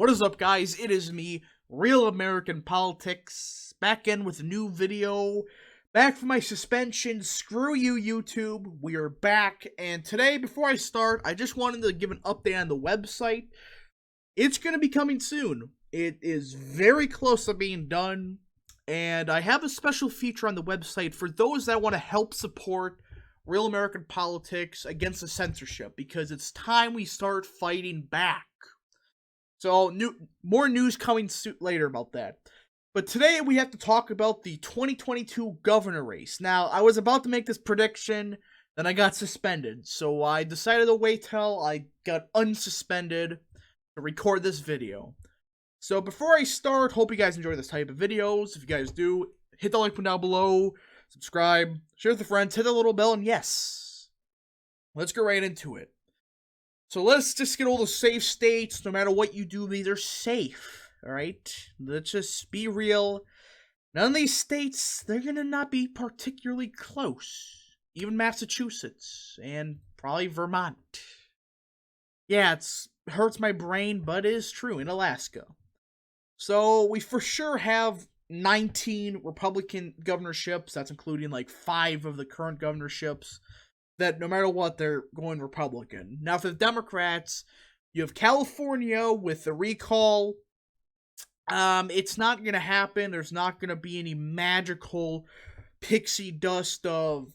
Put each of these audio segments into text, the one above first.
What is up, guys? It is me, Real American Politics, back in with a new video. Back from my suspension. Screw you, YouTube. We are back, and today, before I start, I just wanted to give an update on the website. It's going to be coming soon. It is very close to being done, and I have a special feature on the website for those that want to help support Real American Politics against the censorship, because it's time we start fighting back. So, more news coming later about that. But today we have to talk about the 2022 governor race. Now, I was about to make this prediction, then I got suspended. So I decided to wait till I got unsuspended to record this video. So before I start, hope you guys enjoy this type of videos. If you guys do, hit the like button down below, subscribe, share with your friends, hit the little bell, and yes, let's get right into it. So let's just get all the safe states. No matter what you do, they're safe, alright? Let's just be real. None of these states, they're gonna not be particularly close. Even Massachusetts, and probably Vermont. Yeah, it hurts my brain, but it is true, in Alaska. So, we for sure have 19 Republican governorships. That's including like 5 of the current governorships. That no matter what, they're going Republican. Now, for the Democrats, you have California with the recall. It's not going to happen. There's not going to be any magical pixie dust of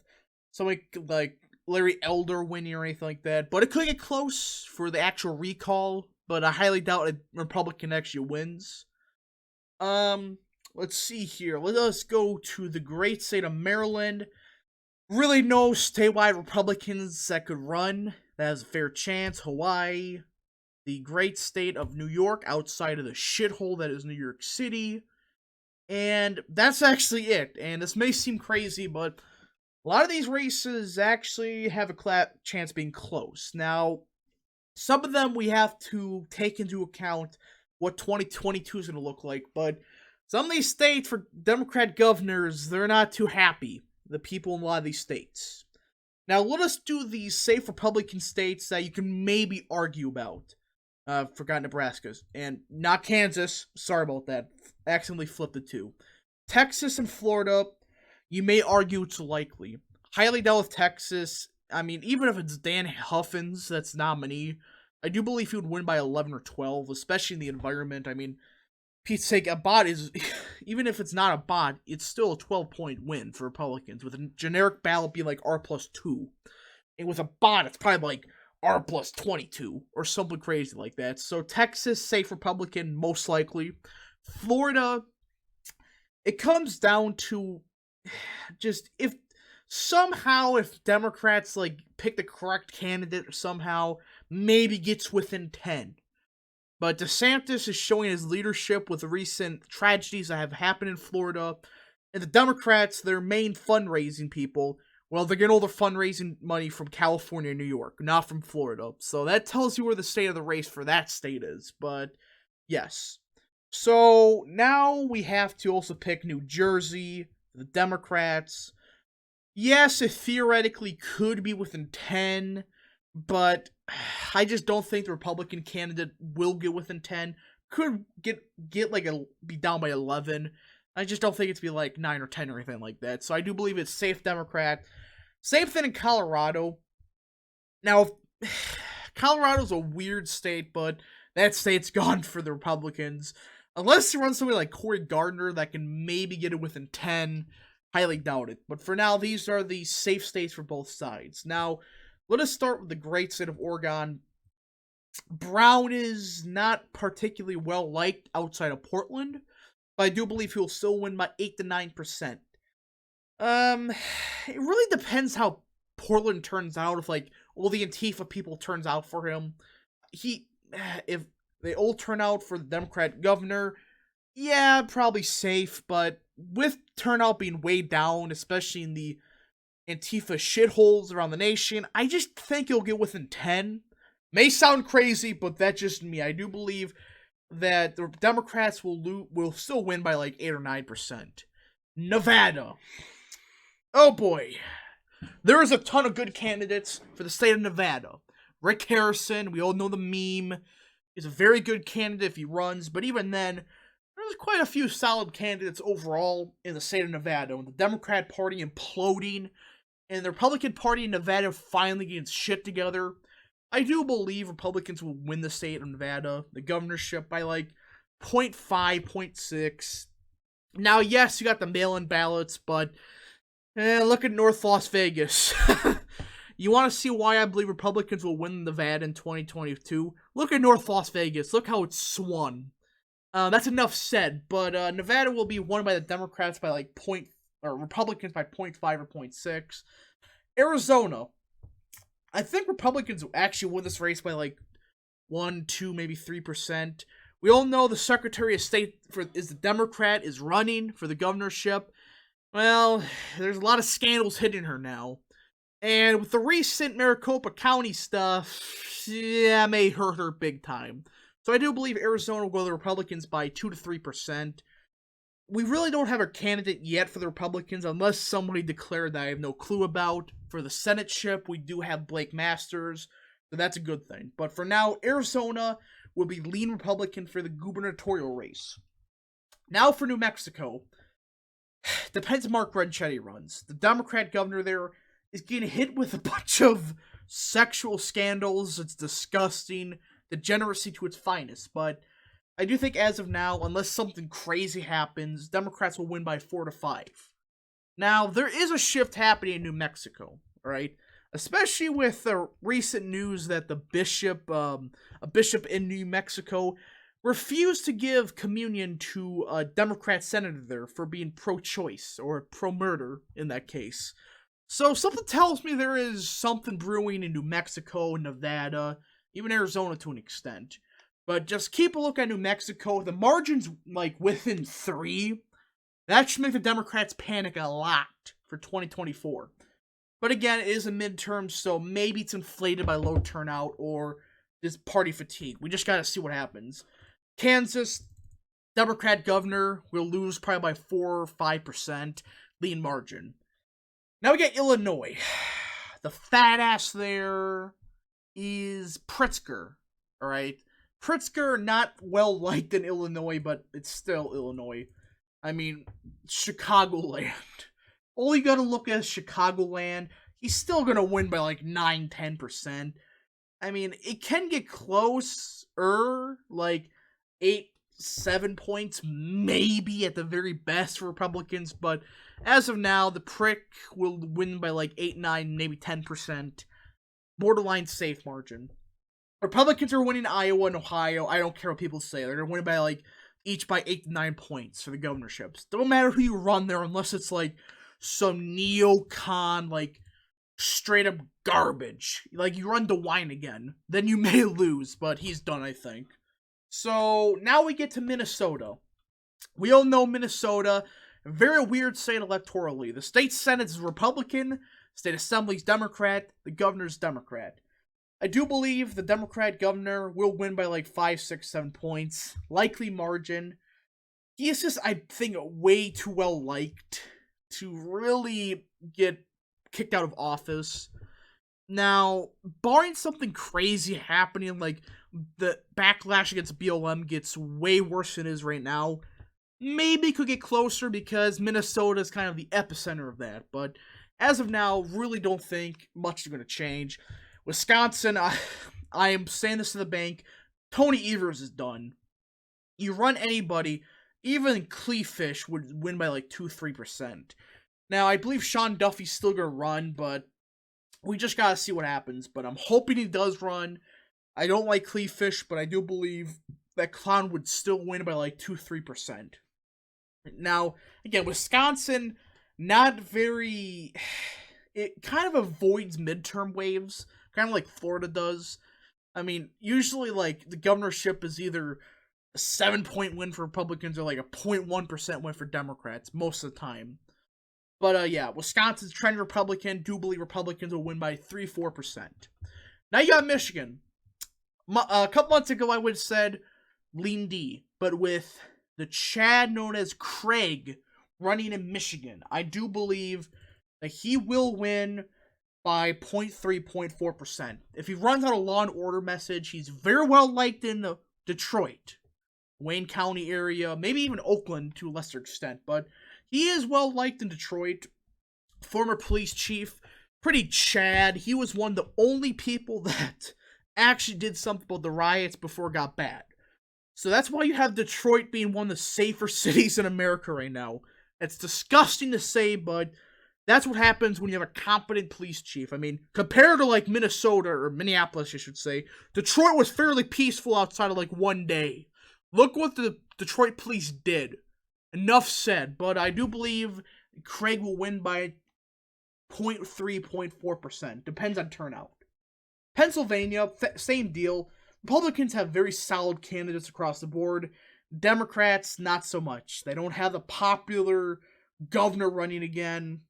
something like Larry Elder winning or anything like that. But it could get close for the actual recall. But I highly doubt a Republican actually wins. Let's see here. Let us go to the great state of Maryland. Really no statewide Republicans that could run. That has a fair chance. Hawaii. The great state of New York, outside of the shithole that is New York City. And that's actually it. And this may seem crazy, but a lot of these races actually have a chance being close. Now, some of them we have to take into account what 2022 is going to look like. But some of these states for Democrat governors, they're not too happy. The people in a lot of these states. Now, let us do these safe Republican states that you can maybe argue about. Forgot Nebraska's. And not Kansas. Sorry about that. Accidentally flipped the two. Texas and Florida, you may argue it's likely. Highly doubt with Texas. I mean, even if it's Dan Huffins that's nominee, I do believe he would win by 11 or 12, especially in the environment. I mean, Pete's sake, a bot is, even if it's not a bot, it's still a 12-point win for Republicans, with a generic ballot being like R+2. And with a bot, it's probably like R+22, or something crazy like that. So Texas, safe Republican, most likely. Florida, it comes down to just, if Democrats, like, pick the correct candidate or somehow, maybe gets within 10. But DeSantis is showing his leadership with the recent tragedies that have happened in Florida. And the Democrats, their main fundraising people, well, they're getting all their fundraising money from California and New York, not from Florida. So that tells you where the state of the race for that state is. But, yes. So, now we have to also pick New Jersey, the Democrats. Yes, it theoretically could be within 10, but I just don't think the Republican candidate will get within 10. Could be down by 11. I just don't think it's be like 9 or 10 or anything like that. So I do believe it's safe Democrat. Same thing in Colorado. Now, Colorado's a weird state, but that state's gone for the Republicans. Unless you run somebody like Cory Gardner that can maybe get it within 10. Highly doubt it. But for now, these are the safe states for both sides. Now, let us start with the great state of Oregon. Brown is not particularly well liked outside of Portland, but I do believe he will still win by 8 to 9%. It really depends how Portland turns out. If like all the Antifa people turns out for him, if they all turn out for the Democrat governor, yeah, probably safe. But with turnout being way down, especially in the Antifa shitholes around the nation, I just think he'll get within 10. May sound crazy, but that's just me. I do believe that the Democrats will still win by like 8 or 9%. Nevada. Oh boy. There is a ton of good candidates for the state of Nevada. Rick Harrison, we all know the meme. He's a very good candidate if he runs, but even then, there's quite a few solid candidates overall in the state of Nevada. With the Democrat Party imploding and the Republican Party in Nevada finally getting shit together, I do believe Republicans will win the state of Nevada, the governorship, by like 0.5, 0.6. Now, yes, you got the mail-in ballots, but look at North Las Vegas. You want to see why I believe Republicans will win Nevada in 2022? Look at North Las Vegas. Look how it's swung. That's enough said, but Nevada will be won by the Democrats by like or Republicans by 0.5 or 0.6. Arizona, I think Republicans will actually win this race by like 1, 2, maybe 3%. We all know the Secretary of State is the Democrat, is running for the governorship. Well, there's a lot of scandals hitting her now. And with the recent Maricopa County stuff, yeah, may hurt her big time. So I do believe Arizona will go to the Republicans by 2 to 3%. We really don't have a candidate yet for the Republicans, unless somebody declared that I have no clue about. For the Senate-ship, we do have Blake Masters, so that's a good thing. But for now, Arizona will be lean Republican for the gubernatorial race. Now for New Mexico. Depends if Mark Renchetti runs. The Democrat governor there is getting hit with a bunch of sexual scandals. It's disgusting. Degeneracy to its finest. But I do think as of now, unless something crazy happens, Democrats will win by 4 to 5. Now, there is a shift happening in New Mexico, right? Especially with the recent news that a bishop in New Mexico refused to give communion to a Democrat senator there for being pro-choice, or pro-murder in that case. So something tells me there is something brewing in New Mexico, Nevada, even Arizona to an extent. But just keep a look at New Mexico. The margin's like within 3. That should make the Democrats panic a lot for 2024. But again, it is a midterm, so maybe it's inflated by low turnout or just party fatigue. We just gotta see what happens. Kansas, Democrat governor will lose probably by 4 or 5%, lean margin. Now we get Illinois. The fat ass there is Pritzker, alright? Pritzker, not well liked in Illinois, but it's still Illinois. I mean, Chicagoland. All you gotta look at is Chicagoland. He's still gonna win by like 9, 10%. I mean, it can get closer, like 8, 7 points, maybe at the very best for Republicans, but as of now, the prick will win by like 8, 9, maybe 10%. Borderline safe margin. Republicans are winning Iowa and Ohio. I don't care what people say. They're going to win by like each by 8 to 9 points for the governorships. Don't matter who you run there unless it's like some neocon, like straight up garbage. Like you run DeWine again, then you may lose, but he's done, I think. So now we get to Minnesota. We all know Minnesota, a very weird state electorally. The state Senate is Republican, state Assembly's Democrat, the governor's Democrat. I do believe the Democrat governor will win by like 5, 6, 7 points. Likely margin. He is just, I think, way too well liked to really get kicked out of office. Now, barring something crazy happening, like the backlash against BLM gets way worse than it is right now, maybe could get closer because Minnesota is kind of the epicenter of that. But as of now, really don't think much is going to change. Wisconsin, I am saying this to the bank, Tony Evers is done. You run anybody, even Cleefish would win by like 2, 3%. Now, I believe Sean Duffy's still going to run, but we just got to see what happens. But I'm hoping he does run. I don't like Cleefish, but I do believe that Clown would still win by like 2, 3%. Now, again, Wisconsin, not very... It kind of avoids midterm waves, kind of like Florida does. I mean, usually, like, the governorship is either a 7-point win for Republicans or like a 0.1% win for Democrats most of the time. But, yeah, Wisconsin's trending Republican. Do believe Republicans will win by 3, 4%. Now you got Michigan. A couple months ago, I would have said lean D. But with the Chad known as Craig running in Michigan, I do believe that he will win by 0.3, 0.4%. If he runs out a Law and Order message, he's very well liked in the Detroit, Wayne County area, maybe even Oakland to a lesser extent, but he is well liked in Detroit. Former police chief, pretty Chad. He was one of the only people that actually did something about the riots before it got bad. So that's why you have Detroit being one of the safer cities in America right now. It's disgusting to say, but that's what happens when you have a competent police chief. I mean, compared to like Minnesota, or Minneapolis, I should say, Detroit was fairly peaceful outside of like one day. Look what the Detroit police did. Enough said, but I do believe Craig will win by 0.3, 0.4%. Depends on turnout. Pennsylvania, same deal. Republicans have very solid candidates across the board. Democrats, not so much. They don't have the popular governor running again.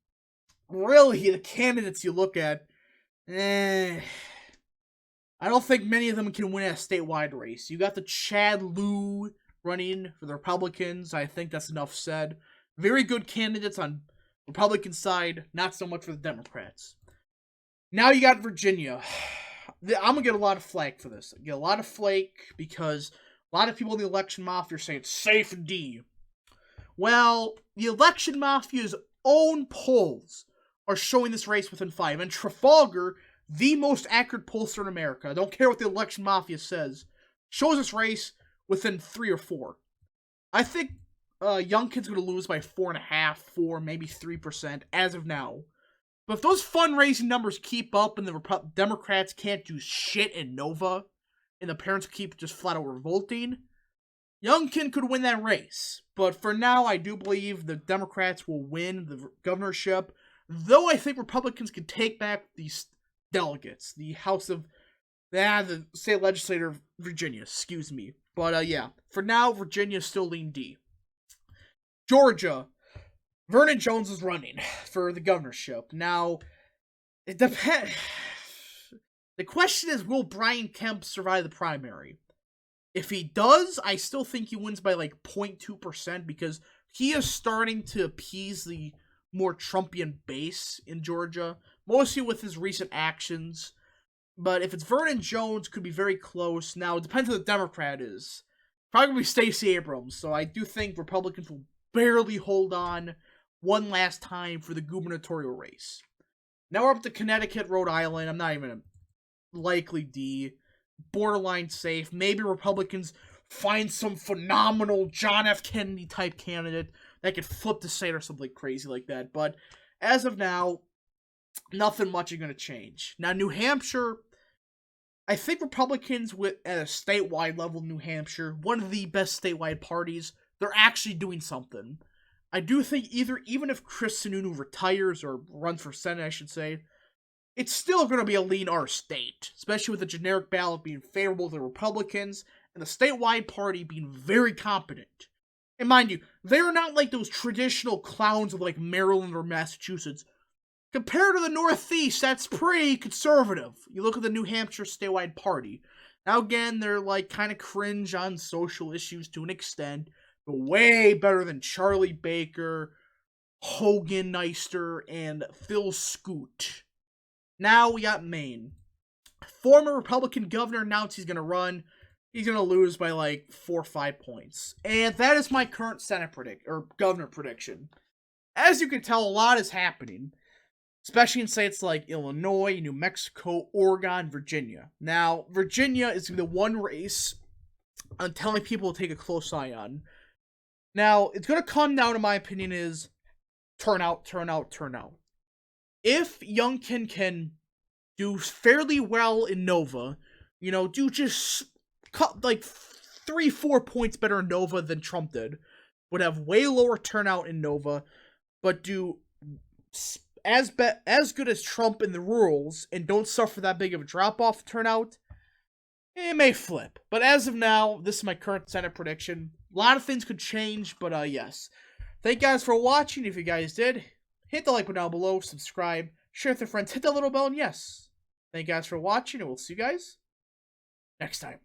Really, the candidates you look at, I don't think many of them can win a statewide race. You got the Chad Lou running for the Republicans. I think that's enough said. Very good candidates on Republican side, not so much for the Democrats. Now you got Virginia. I'm going to get a lot of flack for this. Get a lot of flake because a lot of people in the election mafia are saying it's safe D. Well, the election mafia's own polls are showing this race within 5. And Trafalgar, the most accurate pollster in America, I don't care what the election mafia says, shows this race within 3 or 4. I think Youngkin's going to lose by 4.5, 4, maybe 3% as of now. But if those fundraising numbers keep up and the Democrats can't do shit in Nova, and the parents keep just flat out revolting, Youngkin could win that race. But for now, I do believe the Democrats will win the governorship, though I think Republicans can take back these delegates, the House of, the state legislature of Virginia, excuse me. But yeah, for now, Virginia is still lean D. Georgia, Vernon Jones is running for the governorship. Now, it depends. The question is, will Brian Kemp survive the primary? If he does, I still think he wins by like 0.2% because he is starting to appease the more Trumpian base in Georgia, mostly with his recent actions. But if it's Vernon Jones, could be very close. Now, it depends who the Democrat is. Probably going to be Stacey Abrams, so I do think Republicans will barely hold on one last time for the gubernatorial race. Now we're up to Connecticut, Rhode Island. I'm not even a likely D. Borderline safe. Maybe Republicans find some phenomenal John F. Kennedy type candidate that could flip the state or something crazy like that. But as of now, nothing much is going to change. Now, New Hampshire, I think Republicans at a statewide level, New Hampshire, one of the best statewide parties, they're actually doing something. I do think even if Chris Sununu retires, or runs for Senate, I should say, it's still going to be a lean R state, especially with the generic ballot being favorable to the Republicans and the statewide party being very competent. And mind you, they're not like those traditional clowns of like Maryland or Massachusetts. Compared to the Northeast, that's pretty conservative. You look at the New Hampshire statewide party. Now again, they're like kind of cringe on social issues to an extent, but way better than Charlie Baker, Hogan Neister, and Phil Scoot. Now we got Maine. Former Republican governor announced he's going to run. He's going to lose by like 4 or 5 points. And that is my current governor prediction. As you can tell, a lot is happening, especially in states like Illinois, New Mexico, Oregon, Virginia. Now, Virginia is the one race I'm telling people to take a close eye on. Now, it's going to come down, in my opinion, is turnout. If Youngkin can do fairly well in Nova, do just like 3-4 points better in Nova than Trump did, would have way lower turnout in Nova, but do as good as Trump in the rurals and don't suffer that big of a drop-off turnout, it may flip. But as of now, this is my current Senate prediction. A lot of things could change, but yes. Thank you guys for watching. If you guys did, hit the like button down below, subscribe, share with your friends, hit that little bell, and yes. Thank you guys for watching, and we'll see you guys next time.